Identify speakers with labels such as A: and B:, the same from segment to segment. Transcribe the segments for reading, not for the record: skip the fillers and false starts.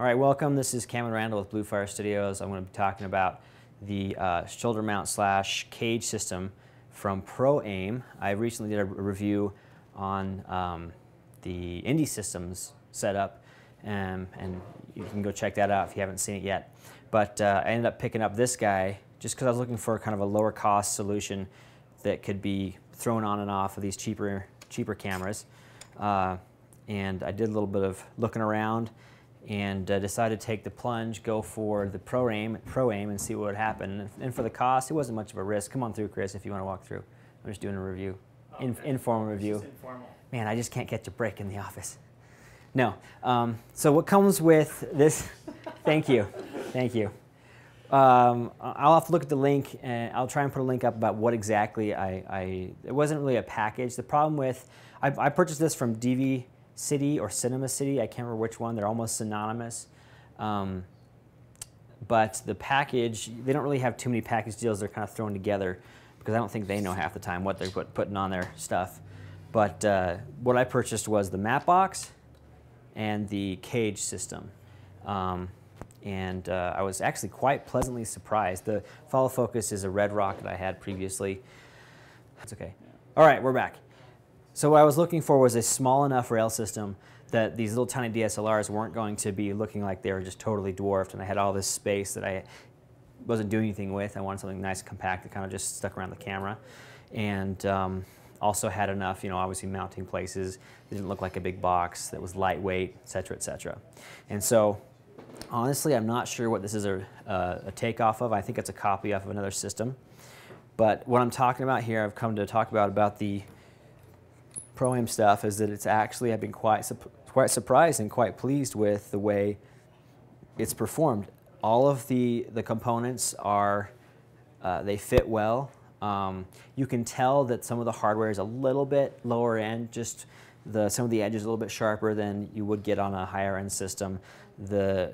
A: All right, welcome. This is Cameron Randall with Blue Fire Studios. I'm going to be talking about the shoulder mount / cage system from PROAIM. I recently did a review on the Indie Systems setup, and you can go check that out if you haven't seen it yet. But I ended up picking up this guy just because I was looking for kind of a lower cost solution that could be thrown on and off of these cheaper cameras. And I did a little bit of looking around and decided to take the plunge, go for the PROAIM and see what would happen. And for the cost, it wasn't much of a risk. Come on through, Chris, if you want to walk through. I'm just doing a review, informal review.
B: Just informal.
A: Man, I just can't catch a break in the office. No. So what comes with this? Thank you, thank you. I'll have to look at the link, and I'll try and put a link up about what exactly it wasn't really a package. The problem with, I purchased this from DV City or Cinema City, I can't remember which one, they're almost synonymous. But the package, they don't really have too many package deals, they're kind of thrown together because I don't think they know half the time what they're putting on their stuff. But what I purchased was the Mattebox and the cage system. I was actually quite pleasantly surprised. The follow focus is a red rock that I had previously. That's okay. All right, we're back. So what I was looking for was a small enough rail system that these little tiny DSLRs weren't going to be looking like they were just totally dwarfed, and I had all this space that I wasn't doing anything with. I wanted something nice and compact that kind of just stuck around the camera, and also had enough, obviously mounting places. It didn't look like a big box, that was lightweight, et cetera, et cetera. And so honestly, I'm not sure what this is a takeoff of. I think it's a copy off of another system. But what I'm talking about here, I've come to talk about the PROAIM stuff, is that it's actually, I've been quite surprised and quite pleased with the way it's performed. All of the components are, they fit well. You can tell that some of the hardware is a little bit lower end, just some of the edges a little bit sharper than you would get on a higher end system. The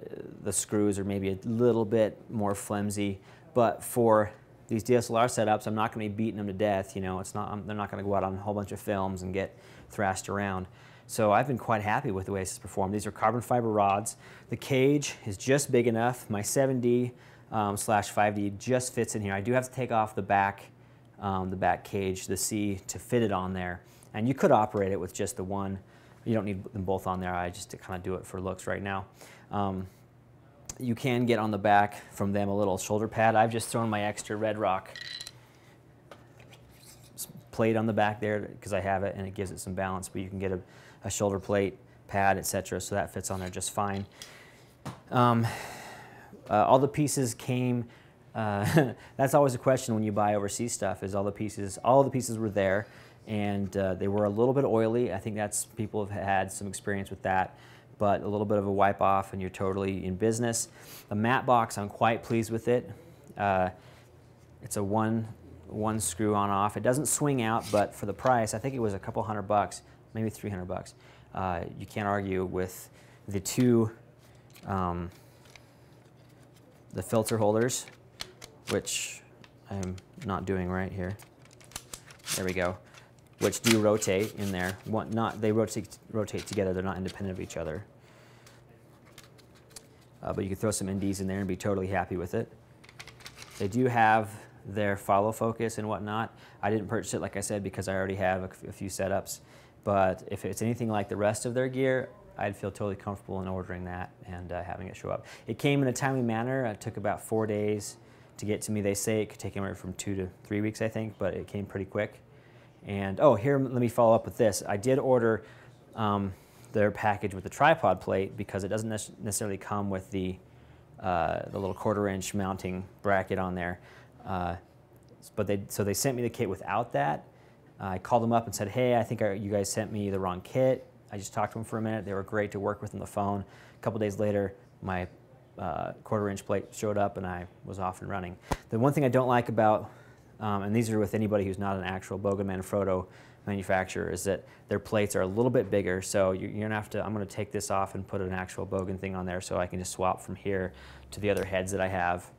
A: screws are maybe a little bit more flimsy, but for these DSLR setups, I'm not going to be beating them to death. They're not going to go out on a whole bunch of films and get thrashed around. So I've been quite happy with the way this has performed. These are carbon fiber rods. The cage is just big enough. My 7D / 5D just fits in here. I do have to take off the back cage, the C, to fit it on there. And you could operate it with just the one. You don't need them both on there. I just kind of do it for looks right now. You can get on the back from them a little shoulder pad. I've just thrown my extra red rock plate on the back there because I have it and it gives it some balance, but you can get a shoulder plate, pad, etc. So that fits on there just fine. All the pieces came, that's always a question when you buy overseas stuff, is all the pieces were there, and they were a little bit oily. I think people have had some experience with that, but a little bit of a wipe off and you're totally in business. The Mattebox, I'm quite pleased with it. It's a one screw on off. It doesn't swing out, but for the price, I think it was a couple $100, maybe $300. You can't argue with the two, the filter holders, which I'm not doing right here. There we go. Which do rotate in there. They rotate together. They're not independent of each other. But you can throw some indies in there and be totally happy with it. They do have their follow focus and whatnot. I didn't purchase it, like I said, because I already have a few setups. But if it's anything like the rest of their gear, I'd feel totally comfortable in ordering that and having it show up. It came in a timely manner. It took about 4 days to get to me. They say it could take anywhere from 2 to 3 weeks, I think, but it came pretty quick. And oh, here, let me follow up with this. I did order their package with the tripod plate because it doesn't necessarily come with the little 1/4 inch mounting bracket on there. So they sent me the kit without that. I called them up and said, hey, I think you guys sent me the wrong kit. I just talked to them for a minute. They were great to work with on the phone. A couple days later, my 1/4 inch plate showed up and I was off and running. The one thing I don't like about, and these are with anybody who's not an actual Boga Manfrotto manufacturer, is that their plates are a little bit bigger. So you're gonna have to, I'm gonna take this off and put an actual Bogan thing on there so I can just swap from here to the other heads that I have.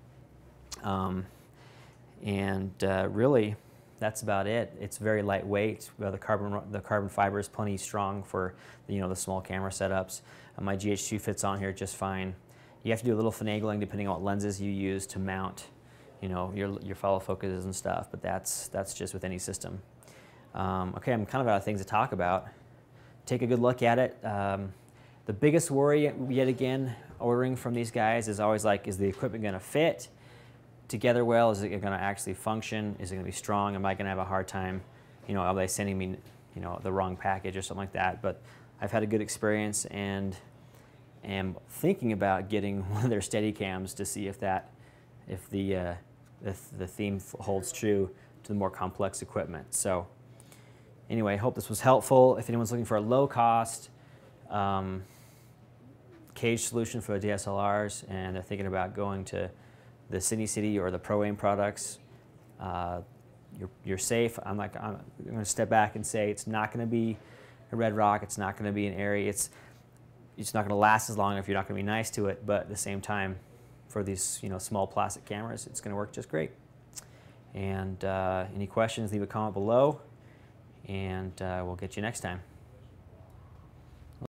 A: Really, that's about it. It's very lightweight. The carbon fiber is plenty strong for the small camera setups. My GH2 fits on here just fine. You have to do a little finagling depending on what lenses you use to mount, you know, your follow focuses and stuff, but that's just with any system. Okay, I'm kind of out of things to talk about. Take a good look at it. The biggest worry, yet again, ordering from these guys is always like, is the equipment going to fit together well? Is it going to actually function? Is it going to be strong? Am I going to have a hard time? You know, are they sending me, you know, the wrong package or something like that? But I've had a good experience and am thinking about getting one of their Steadicams to see if the theme holds true to the more complex equipment. So anyway, I hope this was helpful. If anyone's looking for a low-cost cage solution for DSLRs and they're thinking about going to the City or the PROAIM products, you're safe. I'm going to step back and say it's not going to be a Red Rock. It's not going to be an Airy. It's not going to last as long if you're not going to be nice to it. But at the same time, for these small plastic cameras, it's going to work just great. And any questions, leave a comment below, and we'll get you next time.